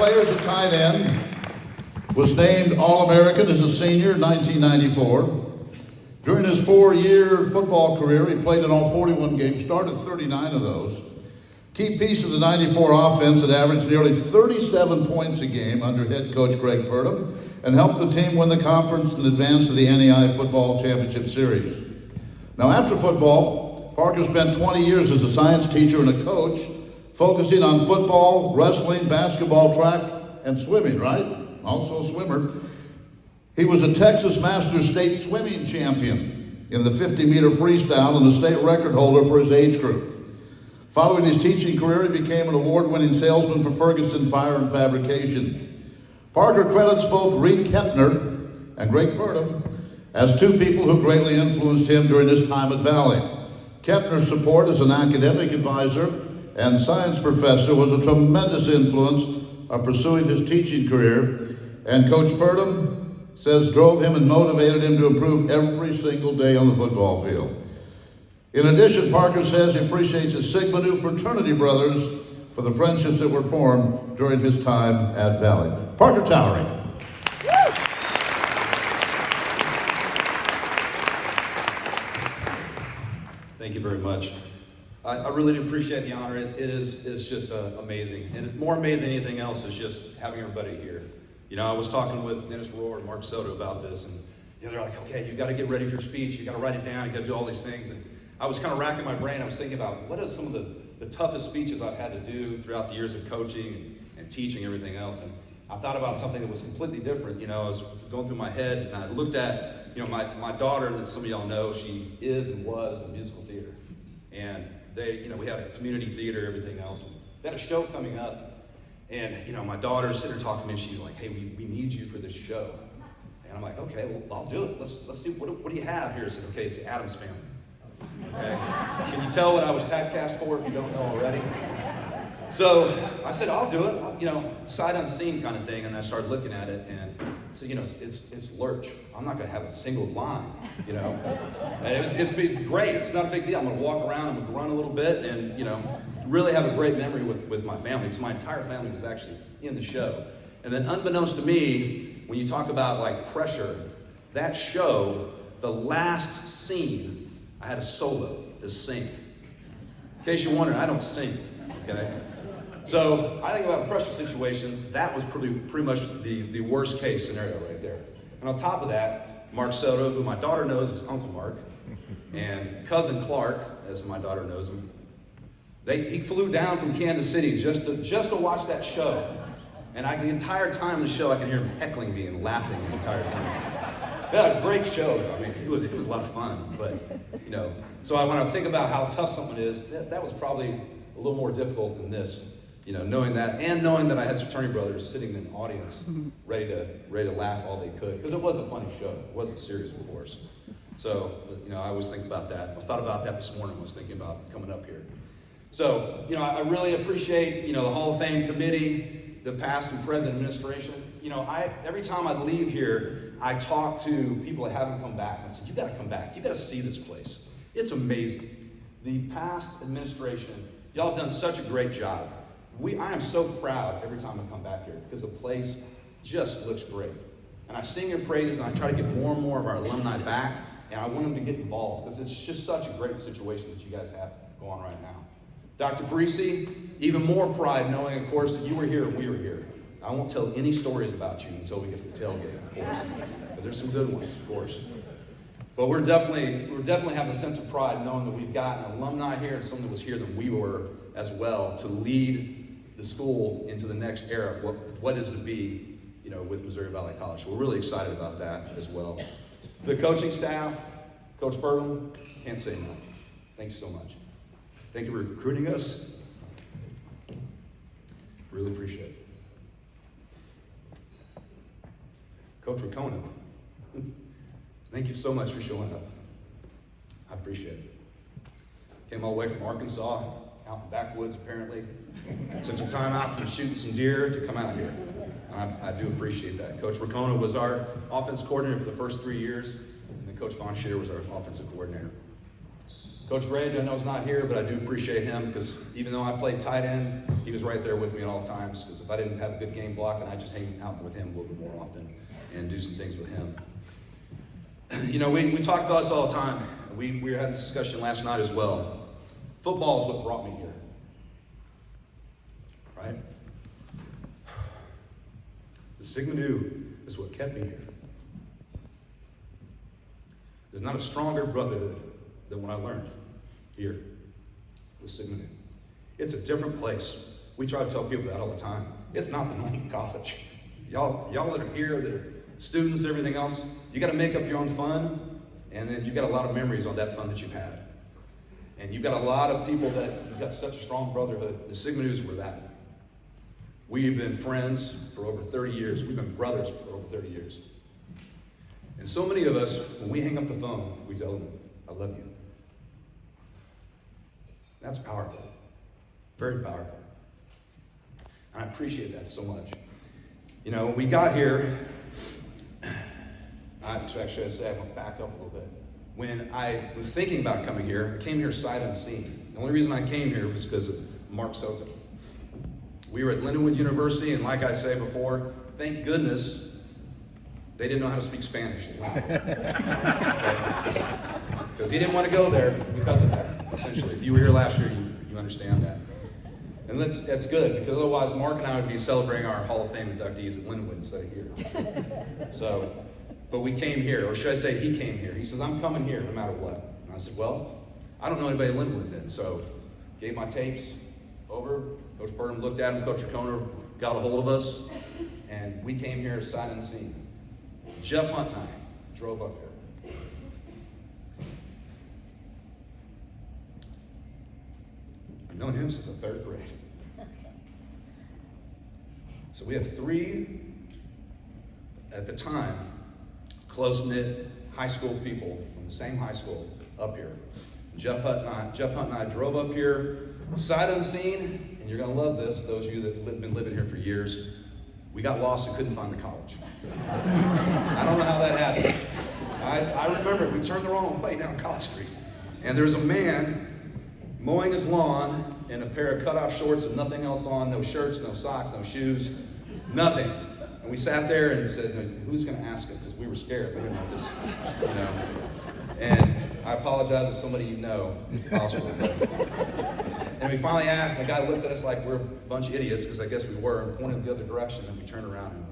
players at tight end, was named All-American as a senior in 1994. During his 4-year football career, he played in all 41 games, started 39 of those. Key piece of the 94 offense that averaged nearly 37 points a game under head coach Greg Purdom and helped the team win the conference and advance to the NEI Football Championship Series. Now, after football, Parker spent 20 years as a science teacher and a coach, focusing on football, wrestling, basketball, track, and swimming, right? Also a swimmer. He was a Texas Masters state swimming champion in the 50-meter freestyle and a state record holder for his age group. Following his teaching career, he became an award-winning salesman for Ferguson Fire and Fabrication. Parker credits both Reed Kepner and Greg Purdom as two people who greatly influenced him during his time at Valley. Kepner's support as an academic advisor and science professor was a tremendous influence of pursuing his teaching career, and Coach Purdom says drove him and motivated him to improve every single day on the football field. In addition, Parker says he appreciates his Sigma Nu fraternity brothers for the friendships that were formed during his time at Valley. Parker Towery. Thank you very much. I really do appreciate the honor. It's just amazing. And more amazing than anything else is just having everybody here. You know, I was talking with Dennis Rohr and Mark Soto about this, and you know, they're like, okay, you got to get ready for your speech. You got to write it down. You got to do all these things. And I was kind of racking my brain. I was thinking about what are some of the toughest speeches I've had to do throughout the years of coaching and teaching everything else. And I thought about something that was completely different. You know, I was going through my head, and I looked at, you know, my daughter that some of y'all know, she is and was in musical theater. And they, you know, we have a community theater, everything else. They had a show coming up. And, you know, my daughter's sitting there talking to me, and she's like, hey, we need you for this show. And I'm like, okay, well, I'll do it. Let's do, what do you have here? It says, okay, it's the Addams Family. Okay? Can you tell what I was typecast for if you don't know already? So I said, I'll do it. You know, sight unseen kind of thing. And I started looking at it, and so, you know, it's Lurch. I'm not going to have a single line, you know. And it's been great. It's not a big deal. I'm going to walk around, I'm going to run a little bit, and, you know, really have a great memory with my family, because my entire family was actually in the show. And then unbeknownst to me, when you talk about like pressure, that show, the last scene, I had a solo to sing. In case you're wondering, I don't sing, okay? So I think about a pressure situation, that was pretty much the worst case scenario right there. And on top of that, Mark Soto, who my daughter knows as Uncle Mark, and cousin Clark, as my daughter knows him, he flew down from Kansas City just to watch that show. And the entire time of the show, I can hear him heckling me and laughing the entire time. They had a great show, though. I mean, it was a lot of fun. But, you know, so when I think about how tough something is, that was probably a little more difficult than this. You know, knowing that, and knowing that I had fraternity brothers sitting in the audience, ready to laugh all they could. Because it was a funny show. It wasn't serious, of course. So, you know, I always think about that. I thought about that this morning when I was thinking about coming up here. So, you know, I really appreciate, you know, the Hall of Fame committee, the past and present administration. You know, every time I leave here, I talk to people that haven't come back. And I said, you got to come back. You got to see this place. It's amazing. The past administration, y'all have done such a great job. I am so proud every time I come back here, because the place just looks great. And I sing your praises, and I try to get more and more of our alumni back, and I want them to get involved, because it's just such a great situation that you guys have going on right now. Dr. Parisi, even more pride knowing, of course, that you were here and we were here. I won't tell any stories about you until we get to the tailgate, of course. But there's some good ones, of course. But we're definitely having a sense of pride knowing that we've got an alumni here and someone that was here than we were as well to lead the school into the next era of what is to be, you know, with Missouri Valley College. So we're really excited about that as well. The coaching staff, Coach Purdom, can't say enough. Thanks so much. Thank you for recruiting us. Really appreciate it. Coach Ricona, thank you so much for showing up. I appreciate it. Came all the way from Arkansas, out in the backwoods apparently. Took some time out from shooting some deer to come out here. I do appreciate that. Coach Ricona was our offense coordinator for the first 3 years, and then Coach Von Scheer was our offensive coordinator. Coach Grange, I know is not here, but I do appreciate him because even though I played tight end, he was right there with me at all times. Because if I didn't have a good game blocking, I'd just hang out with him a little bit more often and do some things with him. You know, we talk about this all the time. We were having this discussion last night as well. Football is what brought me here, right? The Sigma Nu is what kept me here. There's not a stronger brotherhood than what I learned here with Sigma Nu. It's a different place. We try to tell people that all the time. It's not the normal college. Y'all that are here, that are students and everything else, you got to make up your own fun, and then you've got a lot of memories on that fun that you've had. And you've got a lot of people that you've got such a strong brotherhood. The Sigma Nus were that. We've been friends for over 30 years. We've been brothers for over 30 years. And so many of us, when we hang up the phone, we tell them, I love you. That's powerful. Very powerful. And I appreciate that so much. You know, when we got here, actually, I'd say I went back up a little bit. When I was thinking about coming here, I came here sight unseen. The only reason I came here was because of Mark Soto. We were at Lindenwood University, and like I say before, thank goodness they didn't know how to speak Spanish. Because he didn't want to go there because of that, essentially. If you were here last year, you understand that. And that's good, because otherwise Mark and I would be celebrating our Hall of Fame inductees at Lindenwood instead of here. But we came here, or should I say he came here. He says, I'm coming here no matter what. And I said, well, I don't know anybody at Lindenwood then. So gave my tapes over. Coach Burnham looked at them. Coach O'Connor got a hold of us. And we came here sight unseen. Jeff Hunt and I drove up here. I've known him since the 3rd grade. So we have 3, at the time, close-knit high school people from the same high school up here. Jeff Hunt and I drove up here, sight unseen, and you're going to love this, those of you that have been living here for years. We got lost and couldn't find the college. I don't know how that happened. I remember we turned the wrong way down College Street, and there was a man mowing his lawn in a pair of cutoff shorts and nothing else on, no shirts, no socks, no shoes, nothing. And we sat there and said, who's going to ask him? Because we were scared. We didn't know this, you know. And I apologize to somebody you know, possibly. And we finally asked, and the guy looked at us like we're a bunch of idiots, because I guess we were, and pointed the other direction, and we turned around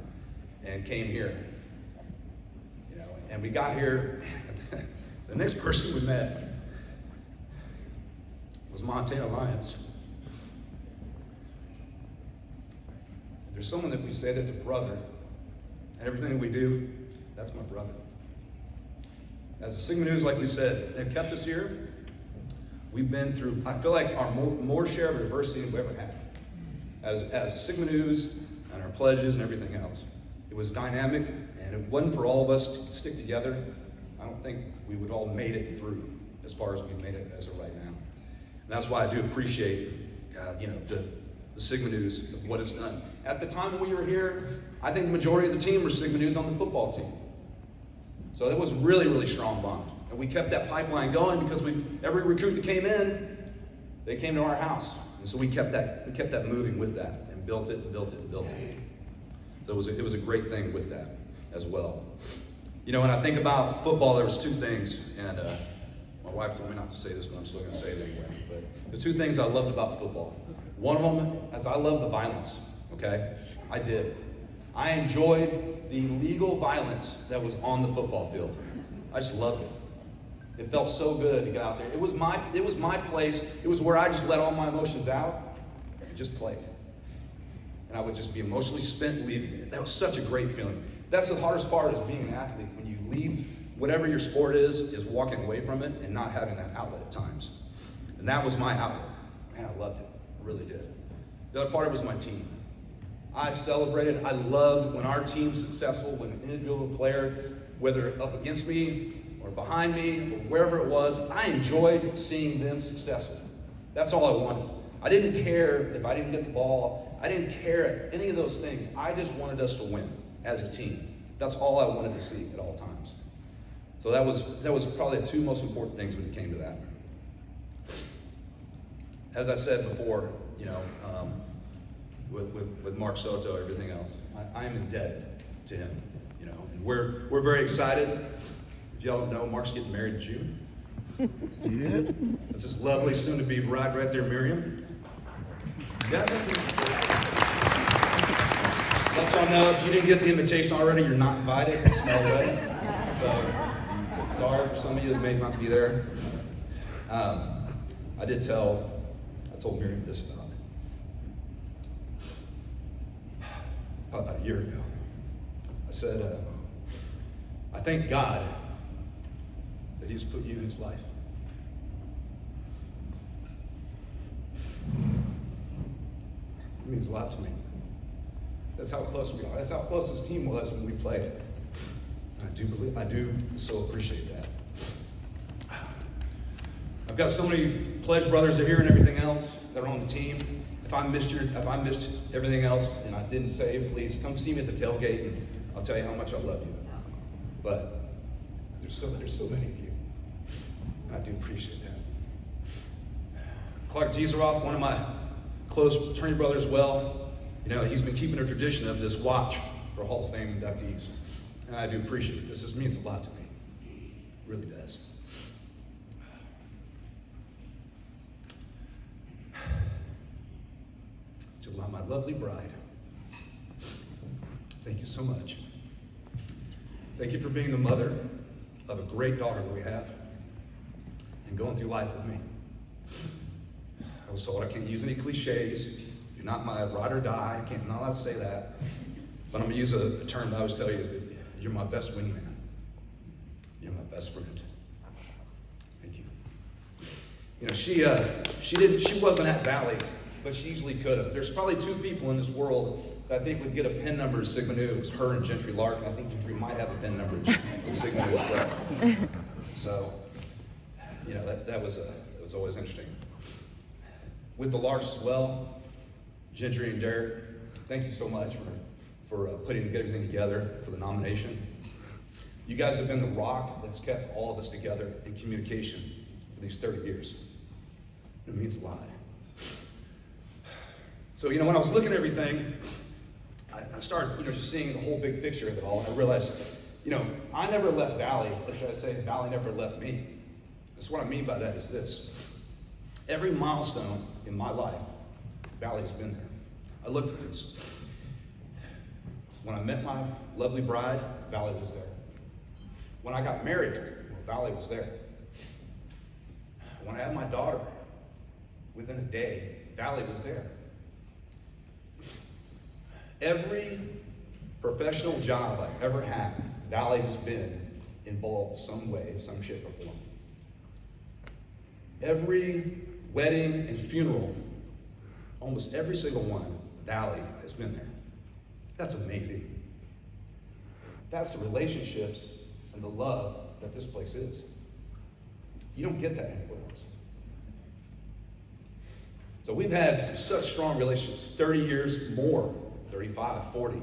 and came here. You know, and we got here, the next person we met was Montana Lions. There's someone that we say that's a brother, and everything we do, that's my brother. As a Sigma Nus, like we said, they've kept us here. We've been through, I feel like, our more share of adversity than we ever have. As Sigma Nus and our pledges and everything else. It was dynamic, and if it wasn't for all of us to stick together, I don't think we would all made it through as far as we've made it as of right now. And that's why I do appreciate, the Sigma Nus of what it's done. At the time when we were here, I think the majority of the team were Sigma Nus on the football team. So it was really, really strong bond. And we kept that pipeline going because every recruit that came in, they came to our house. And so we kept that moving with that and built it and built it and built it. So it was a great thing with that as well. You know, when I think about football, there was 2 things, and my wife told me not to say this, but I'm still going to say it anyway. But the 2 things I loved about football. One of them is I love the violence, okay? I did. I enjoyed the legal violence that was on the football field. I just loved it. It felt so good to get out there. It was my place. It was where I just let all my emotions out and just played. And I would just be emotionally spent leaving it. That was such a great feeling. That's the hardest part, is being an athlete. When you leave whatever your sport is walking away from it and not having that outlet at times. And that was my outlet. Man, I loved it. I really did. The other part was my team. I celebrated. I loved when our team's successful, when an individual player, whether up against me or behind me or wherever it was, I enjoyed seeing them successful. That's all I wanted. I didn't care if I didn't get the ball. I didn't care any of those things. I just wanted us to win as a team. That's all I wanted to see at all times. So that was probably the 2 most important things when it came to that. as I said before, with Mark Soto, everything else, I am indebted to him. And we're very excited. If y'all don't know, Mark's getting married in June. Yeah. That's this lovely soon-to-be bride right there, Miriam. Yeah. Let y'all know, if you didn't get the invitation already, you're not invited. It's a small wedding. So, sorry for some of you that may not be there. I told Miriam this about a year ago. I said, I thank God that He's put you in His life. It means a lot to me. That's how close we are. That's how close this team was when we played. And I do so appreciate that. I've got so many pledge brothers that are here and everything else that are on the team. If I missed everything else and I didn't say it, please come see me at the tailgate and I'll tell you how much I love you. But there's so many of you. And I do appreciate that. Clark Dieseroth, one of my close fraternity brothers, he's been keeping a tradition of this watch for Hall of Fame inductees. And I do appreciate this. This means a lot to me. It really does. To my lovely bride, thank you so much. Thank you for being the mother of a great daughter that we have and going through life with me. I was told I can't use any cliches. You're not my ride or die. I'm not allowed to say that. But I'm going to use a term that I always tell you is that you're my best wingman. You're my best friend. Thank you. She wasn't at Valley, but she easily could have. There's probably two people in this world that I think would get a pen number as Sigma Nu. It was her and Gentry Lark, and I think Gentry might have a pen number in Sigma Nu as well. So, that was always interesting. With the Larks as well, Gentry and Derek, thank you so much for putting everything together for the nomination. You guys have been the rock that's kept all of us together in communication for these 30 years. It means a lot. So, when I was looking at everything, I started, just seeing the whole big picture of it all, and I realized, I never left Valley, or should I say, Valley never left me. That's what I mean by that is this. Every milestone in my life, Valley's been there. I looked at this. When I met my lovely bride, Valley was there. When I got married, Valley was there. When I had my daughter, within a day, Valley was there. Every professional job I've ever had, Valley has been involved some way, some shape or form. Every wedding and funeral, almost every single one, Valley has been there. That's amazing. That's the relationships and the love that this place is. You don't get that anywhere else. So we've had such strong relationships, 30 years more, 35, 40.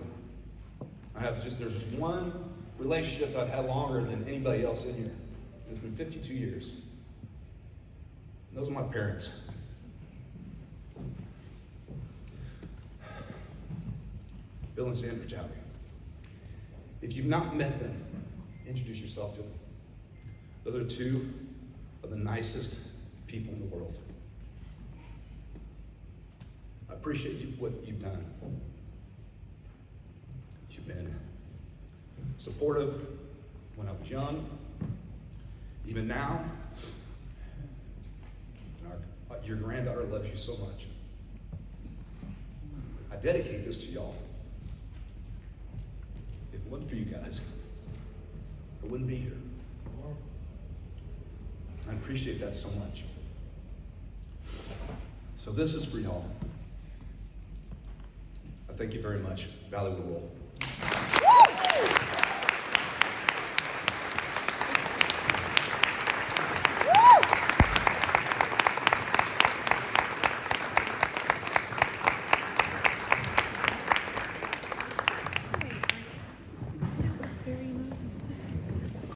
There's just one relationship that I've had longer than anybody else in here. It's been 52 years. And those are my parents. Bill and Sandra Jowdy. If you've not met them, introduce yourself to them. Those are two of the nicest people in the world. I appreciate what you've done. You've been supportive when I was young, even now. Your granddaughter loves you so much. I dedicate this to y'all. If it wasn't for you guys, I wouldn't be here. I appreciate that so much. So this is for y'all. I thank you very much. Valley will roll.